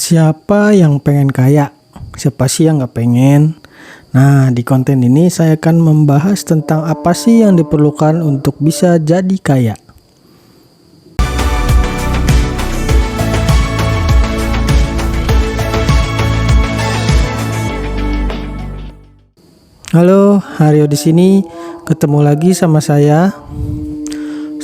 Siapa yang pengen kaya? Siapa sih yang nggak pengen? Nah, di konten ini saya akan membahas tentang apa sih yang diperlukan untuk bisa jadi kaya. Halo, Haryo di sini. Ketemu lagi sama saya.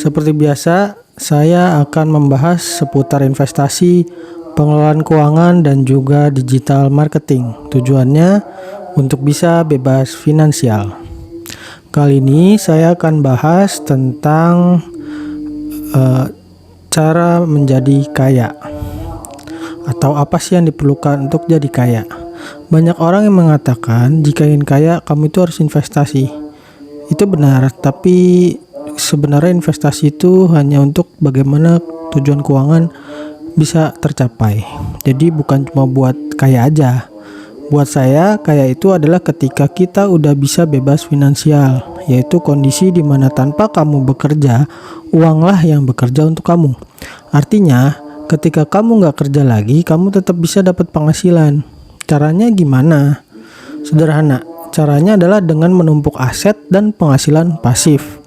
Seperti biasa, saya akan membahas seputar investasi, pengelolaan keuangan, dan juga digital marketing. Tujuannya untuk bisa bebas finansial. Kali ini saya akan bahas tentang cara menjadi kaya, atau apa sih yang diperlukan untuk jadi kaya. Banyak orang yang mengatakan jika ingin kaya kamu itu harus investasi. Itu benar, tapi sebenarnya investasi itu hanya untuk bagaimana tujuan keuangan bisa tercapai. Jadi bukan cuma buat kaya aja. Buat saya, kaya itu adalah ketika kita udah bisa bebas finansial, yaitu kondisi di mana tanpa kamu bekerja, uanglah yang bekerja untuk kamu. Artinya, ketika kamu nggak kerja lagi, kamu tetap bisa dapat penghasilan. Caranya gimana? Sederhana, caranya adalah dengan menumpuk aset dan penghasilan pasif.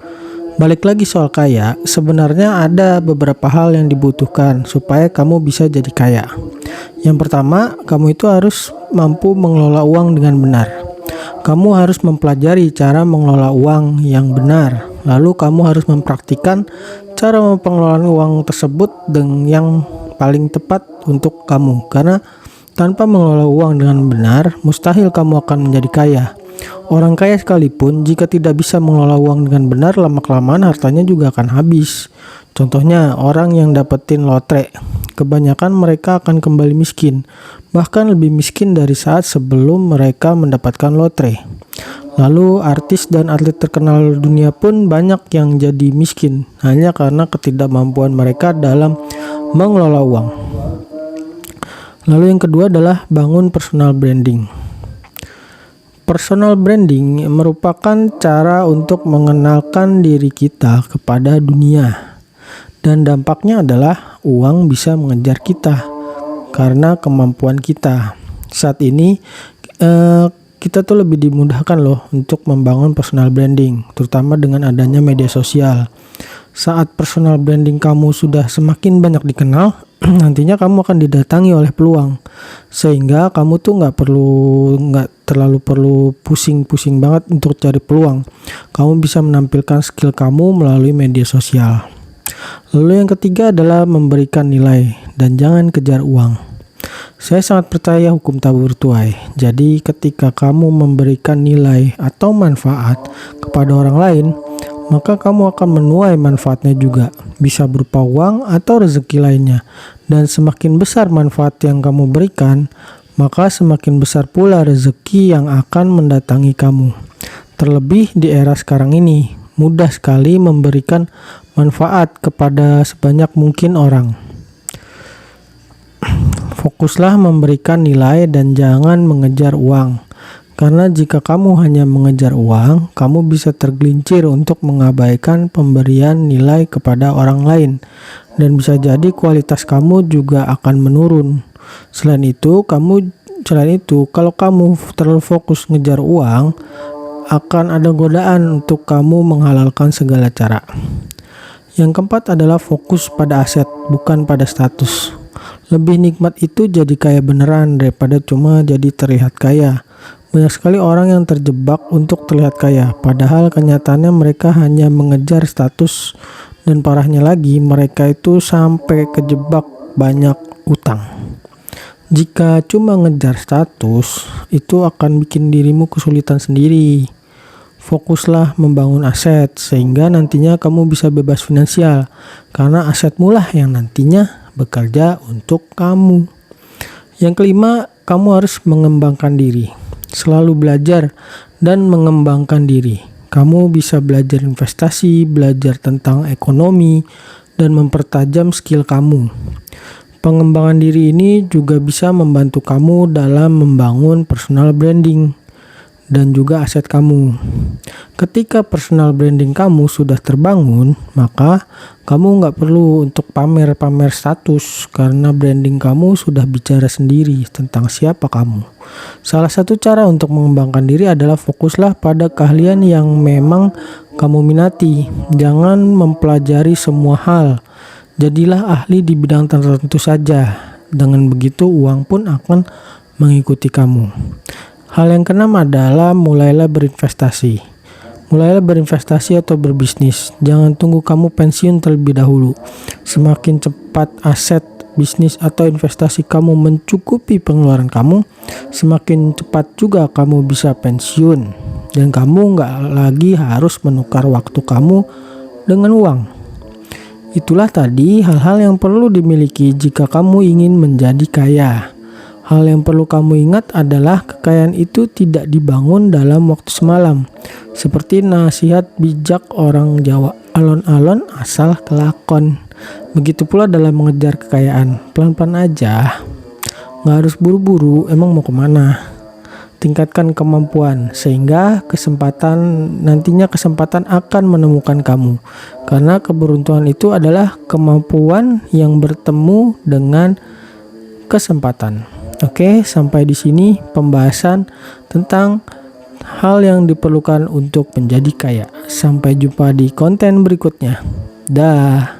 Balik lagi soal kaya, sebenarnya ada beberapa hal yang dibutuhkan supaya kamu bisa jadi kaya. Yang pertama, kamu itu harus mampu mengelola uang dengan benar. Kamu harus mempelajari cara mengelola uang yang benar. Lalu kamu harus mempraktikkan cara pengelolaan uang tersebut dengan yang paling tepat untuk kamu. Karena tanpa mengelola uang dengan benar, mustahil kamu akan menjadi kaya. Orang kaya sekalipun, jika tidak bisa mengelola uang dengan benar, lama-kelamaan hartanya juga akan habis. Contohnya, orang yang dapetin lotre, kebanyakan mereka akan kembali miskin, bahkan lebih miskin dari saat sebelum mereka mendapatkan lotre. Lalu, artis dan atlet terkenal dunia pun banyak yang jadi miskin, hanya karena ketidakmampuan mereka dalam mengelola uang. Lalu yang kedua adalah bangun personal branding. Personal branding merupakan cara untuk mengenalkan diri kita kepada dunia. Dan dampaknya adalah uang bisa mengejar kita karena kemampuan kita. Saat ini kita tuh lebih dimudahkan loh untuk membangun personal branding, terutama dengan adanya media sosial. Saat personal branding kamu sudah semakin banyak dikenal, nantinya kamu akan didatangi oleh peluang, sehingga kamu tuh nggak terlalu perlu pusing-pusing banget untuk cari peluang. Kamu bisa menampilkan skill kamu melalui media sosial. Lalu yang ketiga adalah memberikan nilai dan jangan kejar uang. Saya sangat percaya hukum tabur tuai. Jadi ketika kamu memberikan nilai atau manfaat kepada orang lain, maka kamu akan menuai manfaatnya juga, bisa berupa uang atau rezeki lainnya. Dan semakin besar manfaat yang kamu berikan, maka semakin besar pula rezeki yang akan mendatangi kamu. Terlebih di era sekarang ini, mudah sekali memberikan manfaat kepada sebanyak mungkin orang. Fokuslah memberikan nilai dan jangan mengejar uang. Karena jika kamu hanya mengejar uang, kamu bisa tergelincir untuk mengabaikan pemberian nilai kepada orang lain. Dan bisa jadi kualitas kamu juga akan menurun. Selain itu, kalau kamu terlalu fokus ngejar uang, akan ada godaan untuk kamu menghalalkan segala cara. Yang keempat adalah fokus pada aset, bukan pada status. Lebih nikmat itu jadi kaya beneran daripada cuma jadi terlihat kaya. Banyak sekali orang yang terjebak untuk terlihat kaya, padahal kenyataannya mereka hanya mengejar status, dan parahnya lagi mereka itu sampai kejebak banyak utang. Jika cuma ngejar status, itu akan bikin dirimu kesulitan sendiri. Fokuslah membangun aset, sehingga nantinya kamu bisa bebas finansial, karena asetmu lah yang nantinya bekerja untuk kamu. Yang kelima, kamu harus mengembangkan diri. Selalu belajar dan mengembangkan diri. Kamu bisa belajar investasi, belajar tentang ekonomi, dan mempertajam skill kamu. Pengembangan diri ini juga bisa membantu kamu dalam membangun personal branding dan juga aset kamu. Ketika personal branding kamu sudah terbangun, maka Kamu nggak perlu untuk pamer-pamer status karena branding kamu sudah bicara sendiri tentang siapa kamu. Salah satu cara untuk mengembangkan diri adalah fokuslah pada keahlian yang memang kamu minati. Jangan mempelajari semua hal. Jadilah ahli di bidang tertentu saja. Dengan begitu uang pun akan mengikuti kamu. Hal yang keenam adalah mulailah berinvestasi. Mulailah berinvestasi atau berbisnis. Jangan tunggu kamu pensiun terlebih dahulu. Semakin cepat aset, bisnis atau investasi kamu mencukupi pengeluaran kamu, semakin cepat juga kamu bisa pensiun. Dan kamu nggak lagi harus menukar waktu kamu dengan uang. Itulah tadi hal-hal yang perlu dimiliki jika kamu ingin menjadi kaya. Hal yang perlu kamu ingat adalah kekayaan itu tidak dibangun dalam waktu semalam. Seperti nasihat bijak orang Jawa, alon-alon asal kelakon. Begitu pula dalam mengejar kekayaan, pelan-pelan aja. Nggak harus buru-buru, emang mau kemana? Tingkatkan kemampuan, sehingga nantinya kesempatan akan menemukan kamu. Karena keberuntungan itu adalah kemampuan yang bertemu dengan kesempatan. Oke, sampai di sini pembahasan tentang hal yang diperlukan untuk menjadi kaya. Sampai jumpa di konten berikutnya. Dah.